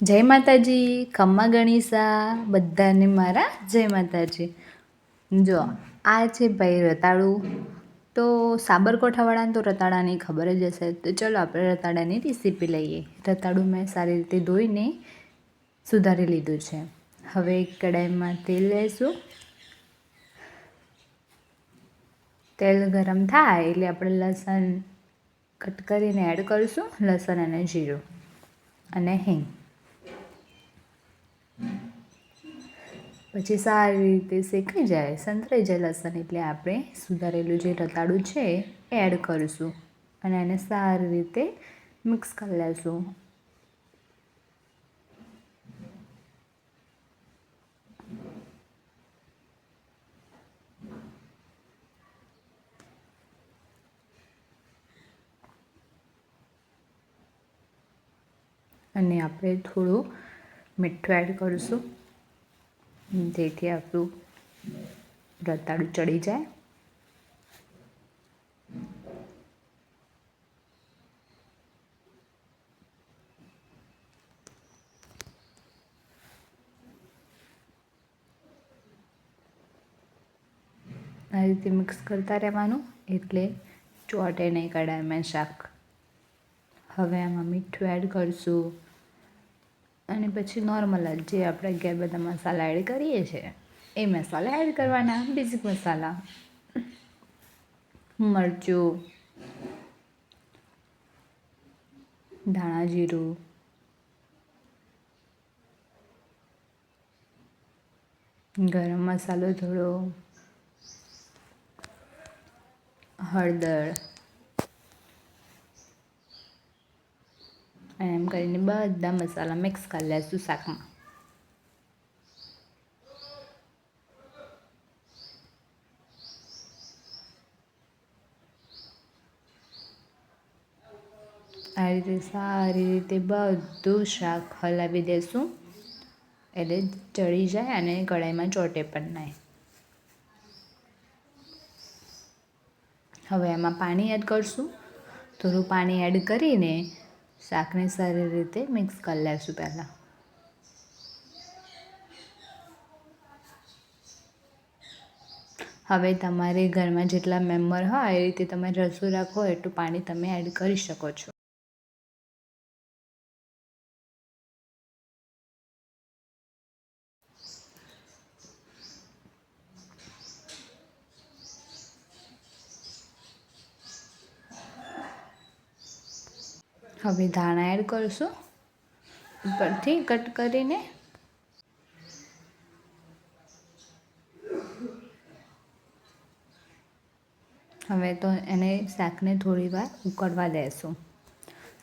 જય માતાજી, ખમ્મા ગણીસા, બધાને મારા જય માતાજી. જો આ છે ભાઈ રતાળું. તો સાબરકોઠાવાળાને તો રતાળાની ખબર જ હશે. તો ચલો આપણે રતાળાની રેસીપી લઈએ. રતાળું મેં સારી રીતે ધોઈને સુધારી લીધું છે. હવે એક કડાઈમાં તેલ લઈશું. તેલ ગરમ થાય એટલે આપણે લસણ કટ કરીને એડ કરીશું. લસણ અને જીરું અને હિંગ. પછી સારી રીતે શેકાઈ જાય, સંતરાઈ જાય લસણ, એટલે આપણે સુધારેલું જે રતાળું છે એ એડ કરીશું અને એને સારી રીતે મિક્સ કરી લઈશું. અને આપણે થોડું મીઠું એડ કરીશું, જેથી આપણું રતાળું ચડી જાય. આ રીતે મિક્સ કરતા રહેવાનું, એટલે ચોટે નહીં કડાઈમાં શાક. હવે આમાં મીઠું એડ કરીશું અને પછી નોર્મલ જે આપણે ઘેર બધા મસાલા એડ કરીએ છીએ એ મસાલા એડ કરવાના. બેઝિક મસાલા, મરચું, ધાણા જીરું, ગરમ મસાલો થોડો, હળદર, અને એમ કરીને બધા મસાલા મિક્સ કરી લઈશું શાકમાં. આ રીતે સારી રીતે બધું શાક હલાવી દઈશું, એટલે ચડી જાય અને કઢાઈમાં ચોટે પણ નહીં. હવે એમાં પાણી એડ કરીશું. થોડું પાણી એડ કરીને શાકને સારી રીતે મિક્સ કરી લઈશું પહેલાં. હવે તમારે ઘરમાં જેટલા મેમ્બર હોય એ રીતે તમે રસોઈ રાખો એટલું પાણી તમે એડ કરી શકો છો. હવે ધાણા એડ કરીશું ઉપરથી કટ કરીને. હવે તો એને શાકને થોડીવાર ઉકળવા દઈશું.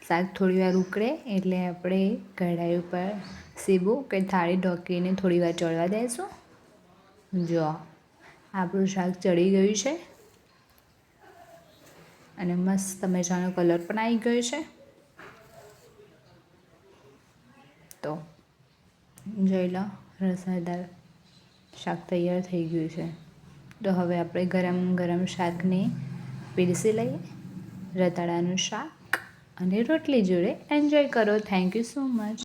શાક થોડીવાર ઉકળે એટલે આપણે કઢાઈ ઉપર સીબું કે થાળી ઢોકીને થોડીવાર ચડવા દઈશું. જો આપણું શાક ચડી ગયું છે અને મસ્ત મજાનો કલર પણ આવી ગયો છે. તો જોઈ લો, રસેદાર શાક તૈયાર થઈ ગયું છે. તો હવે આપણે ગરમ ગરમ શાકને પીરસી લઈએ. રતાળાનું શાક અને રોટલી જોડે એન્જોય કરો. Thank you so much.